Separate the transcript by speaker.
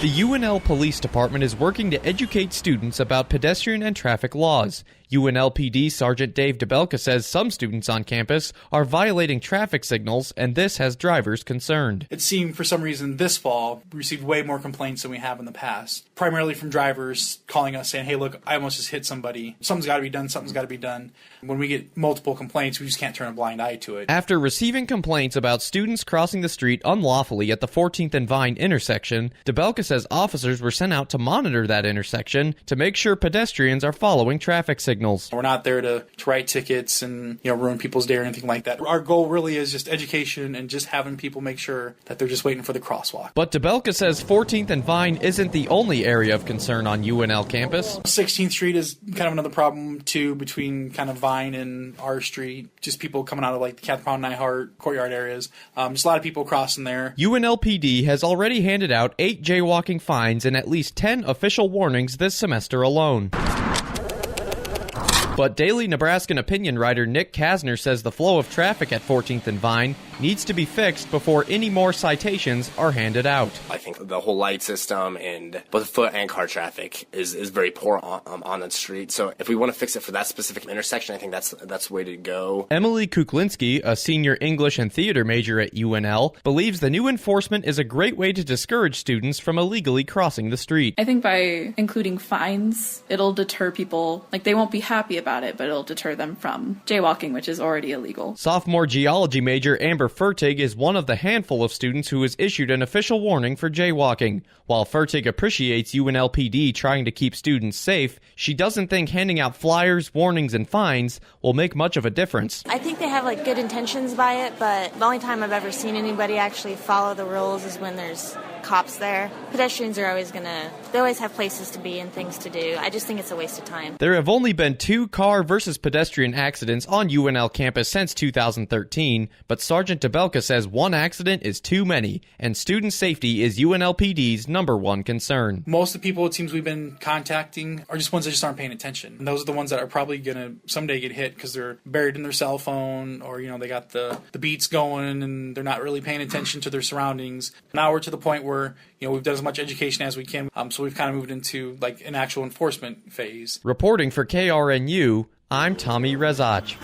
Speaker 1: The UNL Police Department is working to educate students about pedestrian and traffic laws. UNLPD Sergeant Dave DeBelka says some students on campus are violating traffic signals, and this has drivers concerned.
Speaker 2: It seemed for some reason this fall we received way more complaints than we have in the past, primarily from drivers calling us saying, hey, look, I almost just hit somebody. Something's got to be done. Something's got to be done. When we get multiple complaints, we just can't turn a blind eye to it.
Speaker 1: After receiving complaints about students crossing the street unlawfully at the 14th and Vine intersection, DeBelka says officers were sent out to monitor that intersection to make sure pedestrians are following traffic signals.
Speaker 2: We're not there to write tickets and ruin people's day or anything like that. Our goal really is just education and just having people make sure that they're just waiting for the crosswalk.
Speaker 1: But DeBelka says 14th and Vine isn't the only area of concern on UNL campus.
Speaker 2: 16th Street is kind of another problem too, between kind of Vine and our street. Just people coming out of like the Catherine Pound Nyhart courtyard areas. Just a lot of people crossing there.
Speaker 1: UNLPD has already handed out 8 jaywalking fines and at least 10 official warnings this semester alone. But Daily Nebraskan opinion writer Nick Kasner says the flow of traffic at 14th and Vine needs to be fixed before any more citations are handed out.
Speaker 3: I think the whole light system and both foot and car traffic is very poor on that street. So if we want to fix it for that specific intersection, I think that's the way to go.
Speaker 1: Emily Kuklinski, a senior English and theater major at UNL, believes the new enforcement is a great way to discourage students from illegally crossing the street.
Speaker 4: I think by including fines, it'll deter people. Like, they won't be happy about it, but it'll deter them from jaywalking, which is already illegal.
Speaker 1: Sophomore geology major Amber Fertig is one of the handful of students who was issued an official warning for jaywalking. While Fertig appreciates UNLPD trying to keep students safe, she doesn't think handing out flyers, warnings, and fines will make much of a difference.
Speaker 5: I think they have good intentions by it, but the only time I've ever seen anybody actually follow the rules is when there's cops there. Pedestrians are they always have places to be and things to do. I just think it's a waste of time.
Speaker 1: There have only been 2 car versus pedestrian accidents on UNL campus since 2013, but Sergeant DeBelka says one accident is too many, and student safety is UNLPD's #1 concern.
Speaker 2: Most of the people it seems we've been contacting are just ones that just aren't paying attention. And those are the ones that are probably going to someday get hit because they're buried in their cell phone, or they got the beats going and they're not really paying attention to their surroundings. Now we're to the point where we've done as much education as we can, so we've kind of moved into an actual enforcement phase.
Speaker 1: Reporting for KRNU, I'm Tommy Rezach.